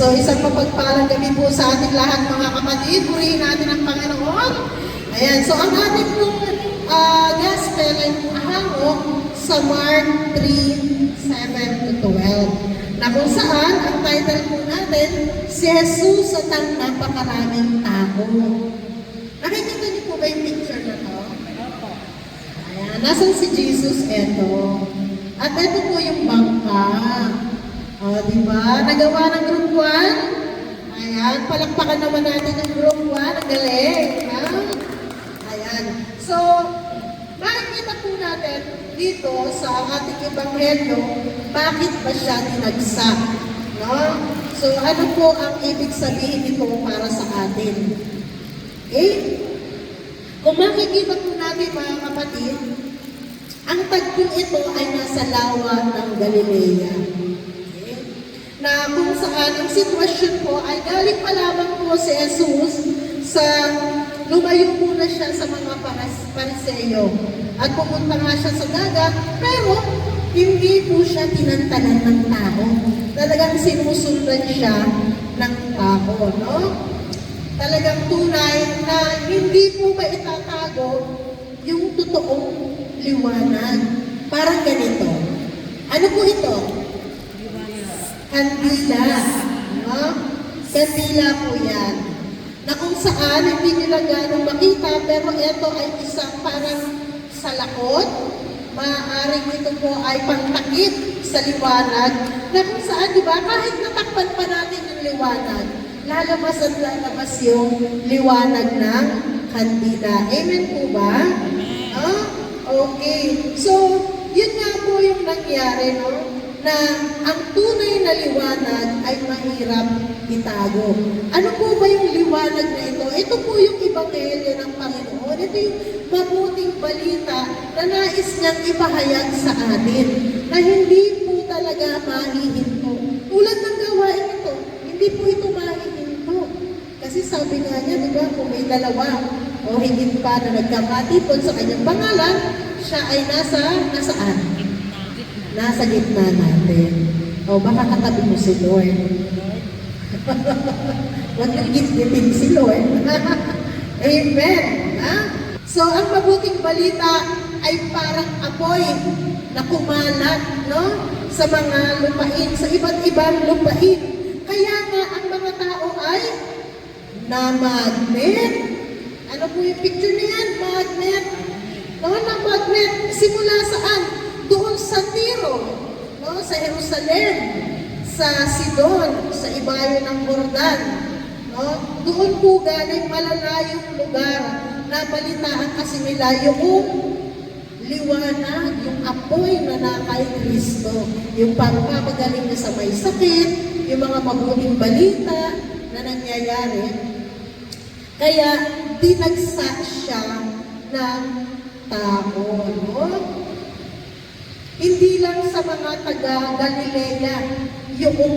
So, isang mapagpalang gabi po sa ating lahat mga kapatid. Purihin natin ang Panginoon. Ayan, so ang ating pong gospel ay hango sa Mark 3:7-12. Na kung saan, ang title po natin, si Jesus at ang napakaraming tao. Nakikita niyo po ba yung picture na to? Ayan, nasan si Jesus? Eto. At ito po yung bangka. O, diba? Nagawa ng group 1. Ayan, palakpakan naman natin yung group 1. Ang galing. Ha? Ayan. So, makikita po natin dito sa ating ebanghelyo, bakit ba siya tinagsak? No? So, ano po ang ibig sabihin nito para sa atin? Okay? Kung makikita po natin mga kapatid, ang tagpong ito ay nasa lawa ng Galilea. Okay? Na kung saan ang sitwasyon po ay galing pa lamang po si Jesus sa lumayo muna siya sa mga Pariseyo at pumunta nga siya sa dagat, pero hindi po siya tinantanan ng tao. Talagang sinusundan siya ng tao, no? Talagang tunay na hindi po ba itatago yung totoong liwanag. Parang ganito. Ano po ito? Kandila. No? Kandila po yan. Na kung saan, hindi nila ganong makita, pero ito ay isang parang salakot. Maaaring ito po ay pangtakip sa liwanag. Na kung saan, di ba, kahit natakpan pa natin yung liwanag, lalabas at lalabas yung liwanag ng kandila. Amen po ba? Ah? Okay. So, yun nga po yung nangyari, no? Na ang tunay na liwanag ay mahirap itago. Ano po ba yung liwanag na ito? Ito po yung ebanghelyo ng Panginoon. Ito yung mabuting balita na nais niyang ipahayag sa atin. Na hindi po talaga mahihinto. Tulad ng gawain ito, hindi po ito mahihinto. Kasi sabi nga niya, di ba, kung may dalawa o higit pa na nagkamatipon sa kanyang pangalan, siya ay nasaan? Nasa gitna natin. O baka katabi mo si Lord. Huwag yung gitnitin si Lord. Amen. Ha? So, ang mabuting balita ay parang apoy na kumalat, no? Sa mga lupain, sa iba't ibang lupain. Kaya nga, ang mga tao ay na-magnet. Ano po yung picture niyan? Magnet. No, na magnet. Simula saan? Doon sa Tiro, no, sa Jerusalem, sa Sidon, sa ibayo ng Jordan. No? Doon po galing malalayong lugar na balitaan kasi nila yung liwanag, yung apoy na nakay Kristo, yung pagpapagaling niya sa may sakit, yung mga mabuting balita na nangyayari. Kaya dinagsa siya ng tao. No? Hindi lang sa mga taga-Galilea yung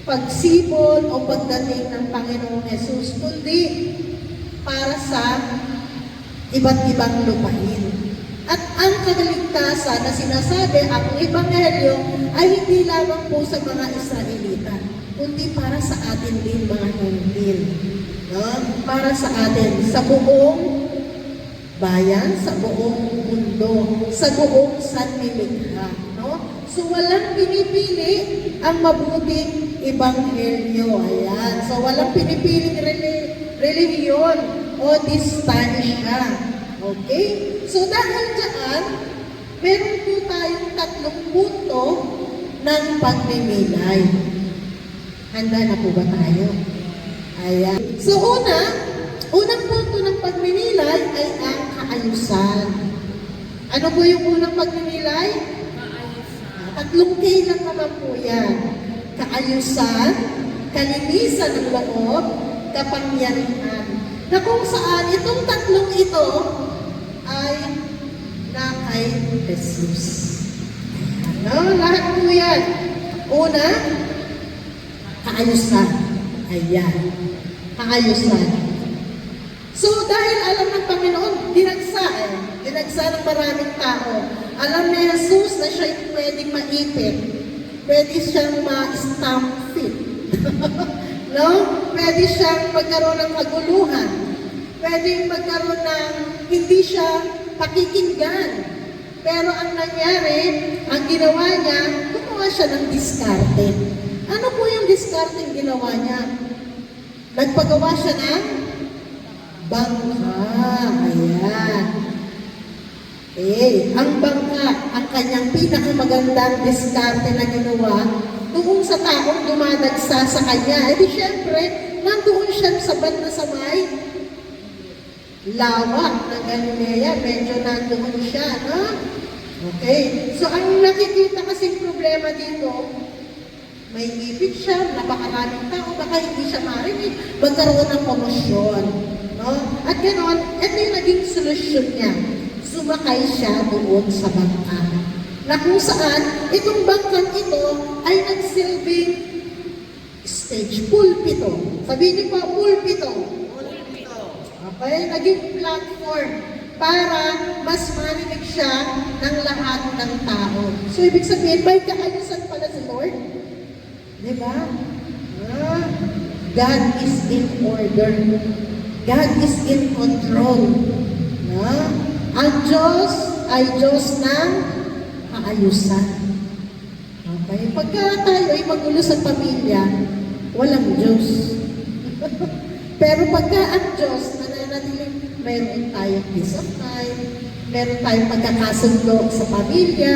pagsibol o pagdating ng Panginoong Jesus, kundi para sa iba't ibang lupain. At ang kaligtasan na sinasabi, ang ebanghelyo ay hindi lamang po sa mga Israelita, kundi para sa atin din mga Hintil. No? Para sa atin, sa buong bayan, sa buong mundo, sa buong sanlilikha. No? So, walang pinipili ang mabuting ebanghelyo. Ayan. So, walang pinipiling relihiyon o distansya. Okay? So, dahil dyan, meron po tayong 3 punto ng pagmimilay. Handa na po ba tayo? Ayan. So, unang punto ng pagmimilay ay ang kaayusan. Ano po yung unang pagmimilay? Kaayusan. 3 K lang naman po yan. Kaayusan, kalinisan ng loob, kapangyarihan. Na kung saan itong 3 ito ay na kay Jesus. Ano? Lahat po yan. Una, kaayusan. Ayan. Kaayusan. So, dahil alam ng Panginoon, dinagsa ng maraming tao. Alam ni Jesus na siya pwedeng maipit pwede siyang ma-stamp fit. No? Pwede siyang magkaroon ng kaguluhan. Pwede magkaroon ng hindi siya pakikinggan. Pero ang nangyari, ang ginawa niya, gumawa siya ng diskarte. Ano po yung diskarte yung ginawa niya? Nagpagawa siya ng bangka. Ayan. Ang bangka, ang kanyang pinakamagandang diskarte na ginawa, doon sa taong dumadagsa sa kanya. Di syempre, nandoon siya sa banda sa may lawak ng Galilea. Medyo nandoon siya, no? Okay. So, ang nakikita kasing problema dito, may ibig siya, napakaraming tao, baka hindi siya marinig, magkaroon ng komosyon. No? At ganoon, ito yung naging solusyon niya. Sumakay siya doon sa bangka. Na kung saan, itong bangkang ito ay nagsilbing stage, pulpito. Sabihin niyo pa, pulpito. Pulpito. Okay, naging platform para mas marinig siya ng lahat ng tao. So, ibig sabihin, may kaayusan pala si Lord. Diba? God is in order. God is in control. Ang Diyos ay Diyos ng kaayusan. Okay? Pagka tayo ay magulo sa pamilya, walang Diyos. Pero pagka ang Diyos, nananatiling meron tayong peace of mind, meron tayong pagkakasundo sa pamilya,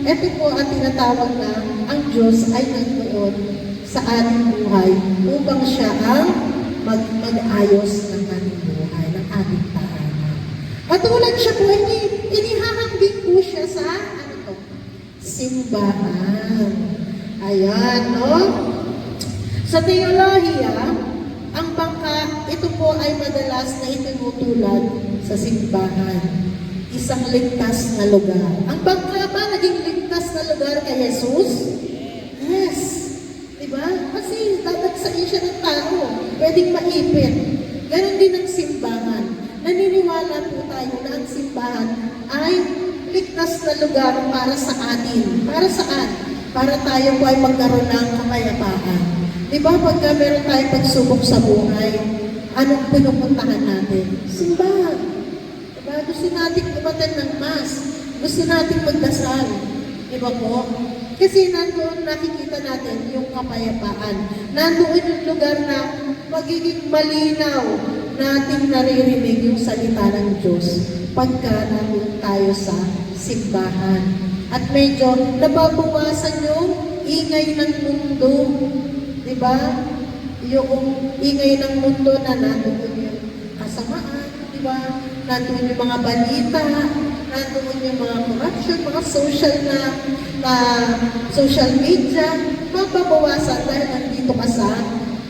ito po ang tinatawag na ang Diyos ay nandoon sa ating buhay upang siya ang mag-ayos ng ating buhay, ng ating tahanan. Katulad siya po, inihahambing po siya sa, simbahan. Ayan, no? Sa teolohiya, ang bangka, ito po ay madalas na itinutulad sa simbahan. Isang ligtas na lugar. Ang bangka ba naging ligtas na lugar kay Jesus? Yes. Diba? Kasi dadagsain siya ng tao. Pwedeng maipit. Ganon din ang simbahan. Naniniwala po tayo na ang simbahan ay ligtas na lugar para sa atin. Para saan? Para tayo po ay magkaroon ng kapayapaan. Diba? Pagka meron tayong pagsubok sa buhay, anong pinupuntahan natin? Simbahan. Gusto natin umaten ng Mass. Gusto natin magdasal. Diba po? Kasi nandoon nakikita natin yung kapayapaan. Nandoon yung lugar na magiging malinaw nating naririnig yung salita ng Diyos pagka nandoon tayo sa simbahan. At medyo nababawasan yung ingay ng mundo. Diba? Yung ingay ng mundo na nandoon yung kasamaan. Diba? Nandoon yung mga balita, nandoon yung mga corruption, mga social media, mababawasan dahil nandito ka sa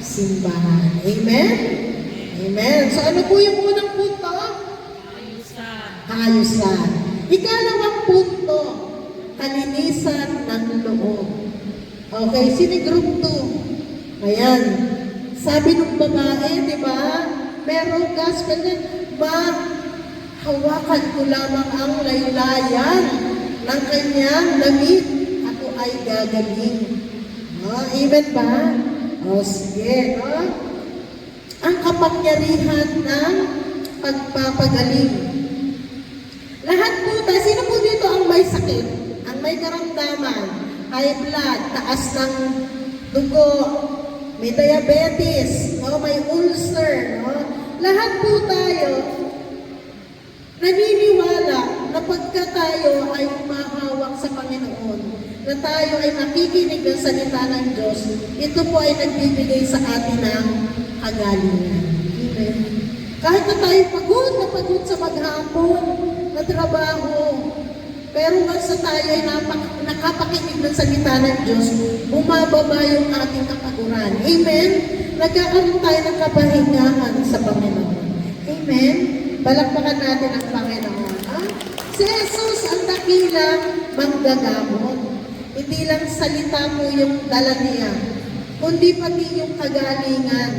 simbahan. Amen? Amen. So ano po yung unang punto? Kaayusan. Ikalawang punto, kalinisan ng loob. Okay, sino group 2? Ayan. Sabi ng babae, di ba? Merong gospel na, hawakan ko lamang ang laylayan ng kanyang damit. Ako ay gagaling. Amen ba? Sige. Ang kapangyarihan ng pagpapagaling. Lahat po tayo, sino po dito ang may sakit? Ang may karamdaman, high blood, taas ng dugo, may diabetes, may ulcer, lahat po tayo naniniwala na pagka tayo ay umahawak sa Panginoon, na tayo ay nakikinig ng salita ng Diyos, ito po ay nagbibigay sa atin ng kagalingan. Amen. Kahit na tayo pagod sa maghapon, na trabaho, pero once na tayo ay nakapakinig ng salita ng Diyos, bumababa yung ating kapaguran. Amen? Nagkakaroon tayo ng kapahingahan sa Panginoon. Amen? Balakpakan natin ang Panginoon. Si Jesus ang dakilang manggagamot. Hindi lang salita po yung dala niya, kundi pati yung kagalingan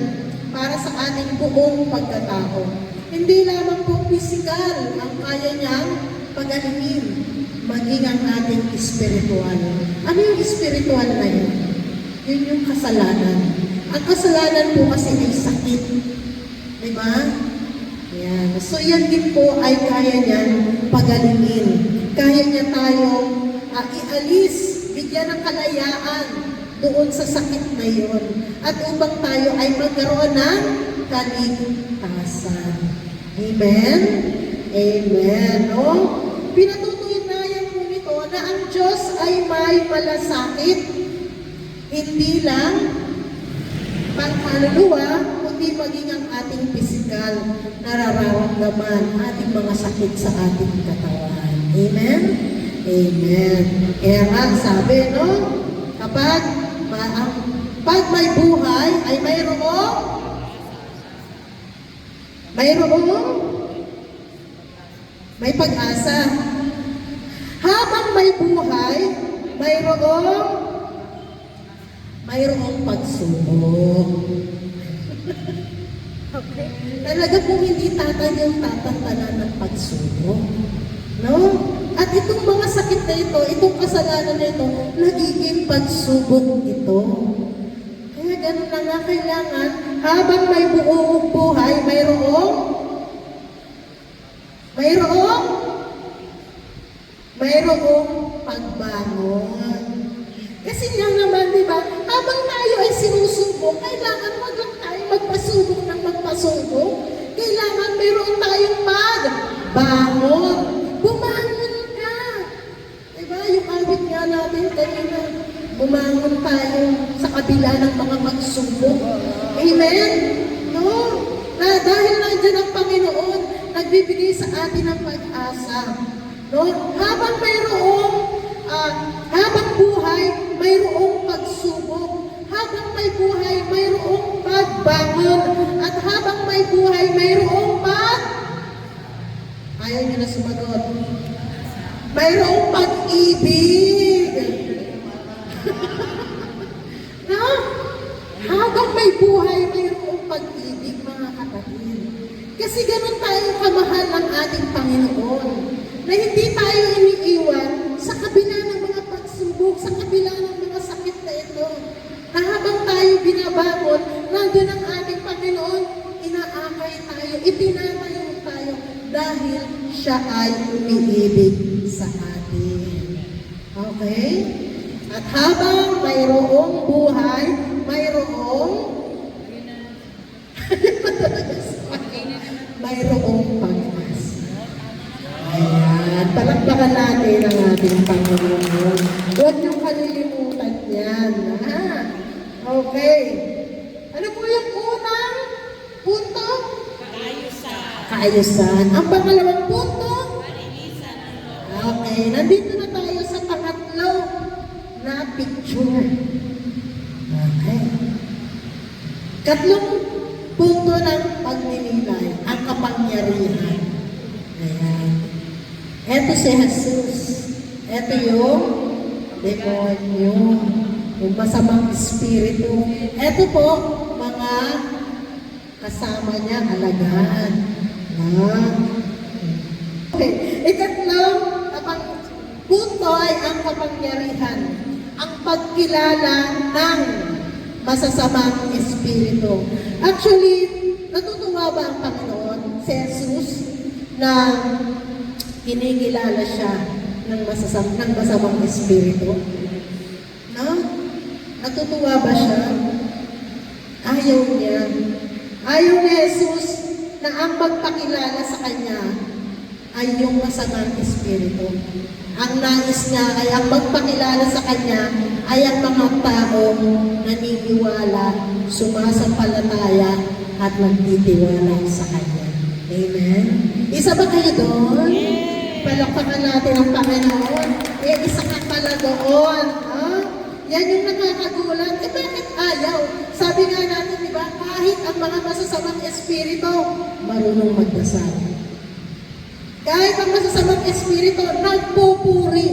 para sa ating buong pagkatao. Hindi lamang po pisikal ang kaya niyang pagalingin. maging ang ating spiritual. Ano yung spiritual na yun? Yun yung kasalanan. Ang kasalanan po kasi ay sakit. Diba? Yan. So yan din po ay kaya niyan pagalingin. Kaya niya tayong ialis, bigyan ng kalayaan doon sa sakit na yun. At upang tayo ay magkaroon ng kaligtasan. Amen? Amen. No? Pinatutunayan po nito na ang Diyos ay may malasakit. Hindi lang pangkaluluwa, kundi maging ang ating pisikal nararamdaman, ating mga sakit sa ating katawan. Amen? Amen. Kaya nga sabi, no? Pag may buhay, ay mayroong may pag-asa. Habang may buhay, mayroong pagsubok. Okay. Talaga po hindi tatantanan ng pagsubok. No? At itong mga sakit na ito, itong kasalanan na ito, nagiging pagsubok ito. Kaya ganun na nga kailangan, habang may buong buhay, mayroong pagbangon. Kasi nga naman, di ba, habang tayo ay sinusubok, kailangan wag lang tayo magpasubok ng magpasubok. Kailangan mayroon tayong pagbangon. Bumangon ka. Diba, yung awit nga natin kanina, bumangon tayo sa kabila ng mga magsubok. Amen? No? Na dahil nandiyan ang Panginoon, nagbibigay sa atin ng pag-asa. No? Habang buhay, mayroong pagsubok. Habang may buhay, mayroong pagbangon. At habang may buhay, mayroong ayaw niyo na sumagot. Mayroong pag-ibig. No? Habang may buhay, mayroong pag-ibig, mga kapatid. Kasi ganun tayo kamahal ng ating Panginoon. Na hindi tayo iniiwan sa kabila ng mga pagsubok, sa kabila ng mga sakit na ito. Na habang tayo binabangon, nandun ang ating Panginoon, inaakay tayo, itinatayo tayo, dahil siya ay umiibig sa atin. Okay? At habang mayroong buhay, mayroong pag-asa. Ayan. Palakpakan natin ang ating Panginoon. Huwag niyong kalilimutan yan. Ha? Okay. Ano po yung unang punto? Kaayusan. Ang pangalawang punto? Okay. Nandito na tayo sa pangatlo na picture. Okay. Katlong punto ng pagninilay, ang kapangyarihan. Ayan. Ito si Jesus. Ito yung demonyo. Yung masamang espiritu. Ito po, mga kasama niya, alagad. Okay. Ikatlong punto ay ang kapangyarihan. Ang pagkilala ng masasamang espiritu. Actually, natutuwa ba ang Panginoon, si Jesus, na kinikilala siya ng masamang espiritu? No? Natutuwa ba siya? Ayaw niya. Ayaw ni Jesus na ang magpakilala sa kanya ay yung masamang espiritu. Ang nais niya ay ang magpakilala sa kanya ay ang mga taong naniniwala, sumasampalataya at nagtitiwala sa kanya. Amen? Isa ba kayo doon? Palakpakan natin ang Panginoon. Isa ka pala doon. Yan yung nakakagulat. Bakit ayaw? Sabi nga natin, di ba, kahit ang mga masasamang espiritu, marunong magdasal. Kahit ang masasamang espiritu, nagpupuri.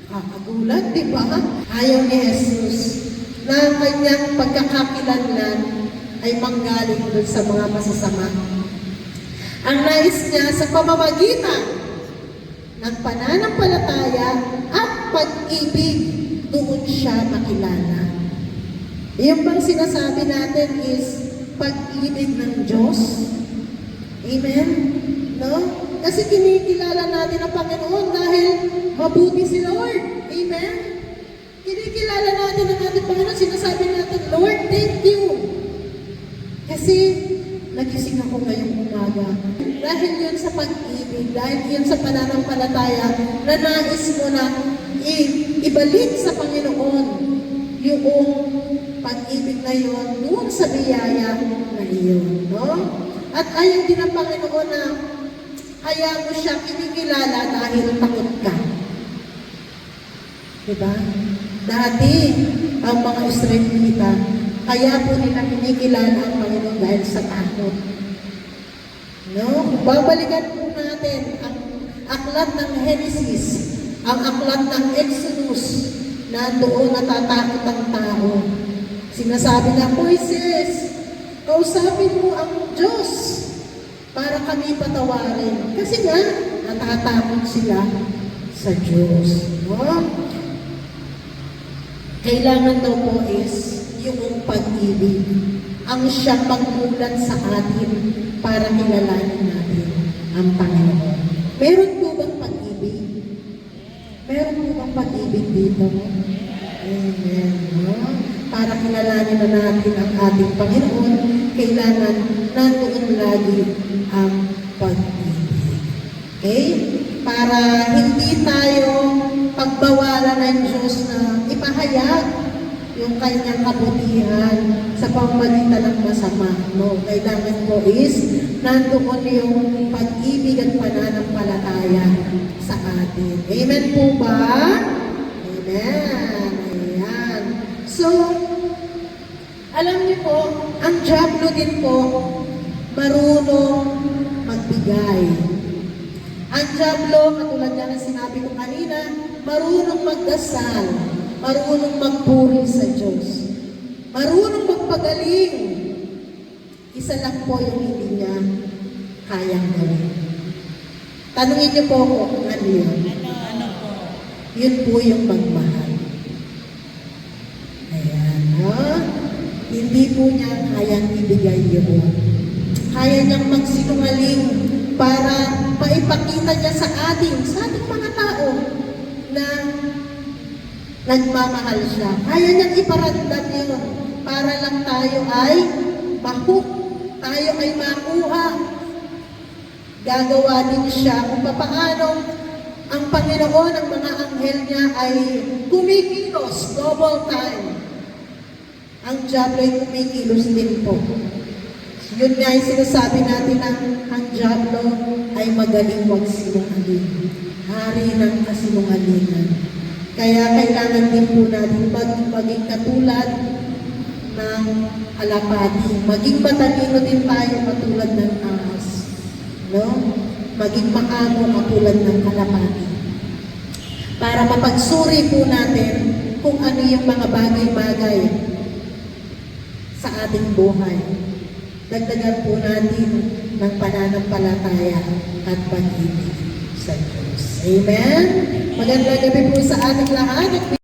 Kakagulat, di ba? Ayaw ni Jesus na ang kanyang pagkakakilanlan ay manggaling doon sa mga masasama. Ang nais niya sa pamamagitan ng pananampalataya at pag-ibig, doon siya makilala. Yung bang sinasabi natin is pag-ibig ng Diyos. Amen? No? Kasi kinikilala natin ang Panginoon dahil mabuti si Lord. Amen? Kinikilala natin ang ating Panginoon. Sinasabi natin, Lord, thank you. Kasi nagising ako ngayong umaga. Dahil yun sa pag-ibig, dahil yun sa pananampalataya, na nais mo na ibalik sa Panginoon yung pag-ibig na yun, doon sa biyaya na iyon. No? At ayaw din ng Panginoon na kaya mo siya kinikilala dahil takot ka. Diba? Dati, ang mga Israelita, kaya po nila kinikilala ang Panginoon dahil sa takot. No? Babalikan po natin ang aklat ng Genesis, ang aklat ng Exodus, na doon natatakot ang tao. Sinasabi na, Moises, kausapin mo ang Diyos para kami patawarin. Kasi nga, natatakot sila sa Diyos. No? Kailangan daw po is yung pag-ibig. Ang siyang magmulan sa atin para kilalanin natin ang Panginoon. Meron po bang pag-ibig? Meron po bang pag-ibig dito? Amen. No? Para kilalanin na natin ang ating Panginoon, kailangan nandoon lagi ang pag-ibig. Okay? Para hindi tayo pagbawalan ng Diyos na ipahayag yung kanyang kabutihan sa pamamagitan ng masama. No? Kailangan po is nandoon yung pag-ibig at pananampalataya sa atin. Amen po ba? Amen. Ayan. So, alam niyo po, ang Diablo din po, marunong magbigay. Ang Diablo, katulad nga ng sinabi ko kanina, marunong magdasal, marunong magpuri sa Diyos, marunong magpagaling. Isa lang po yung hindi niya kayang gawin. Tanungin niyo po ako, ano yun? Ano po? Yun po yung magmahal. Ayan, ha? Hindi po niya kayang ibigay yun. Kaya niyang magsinungaling para maipakita niya sa ating mga tao na nagmamahal siya. Kaya niyang iparamdam yun para lang tayo ay mahuk, tayo ay makuha. Gagawa din siya kung paano ang Panginoon, ang mga anghel niya ay kumikilos double time. Ang Diablo ay kumikilos din po. Yun nga yung sinasabi natin ang Diablo ay magaling magsinungaling. Hari ng kasinungalingan. Kaya kailangan din po natin maging katulad ng kalapati. Maging matalino din tayo katulad ng ahas. No? Maging maamo katulad ng kalapati. Para mapagsuri po natin kung ano yung mga bagay-bagay sa ating buhay. Dagdagan po natin ng pananampalataya at pag-ibig sa Diyos. Amen? Magandang gabi po sa ating lahat.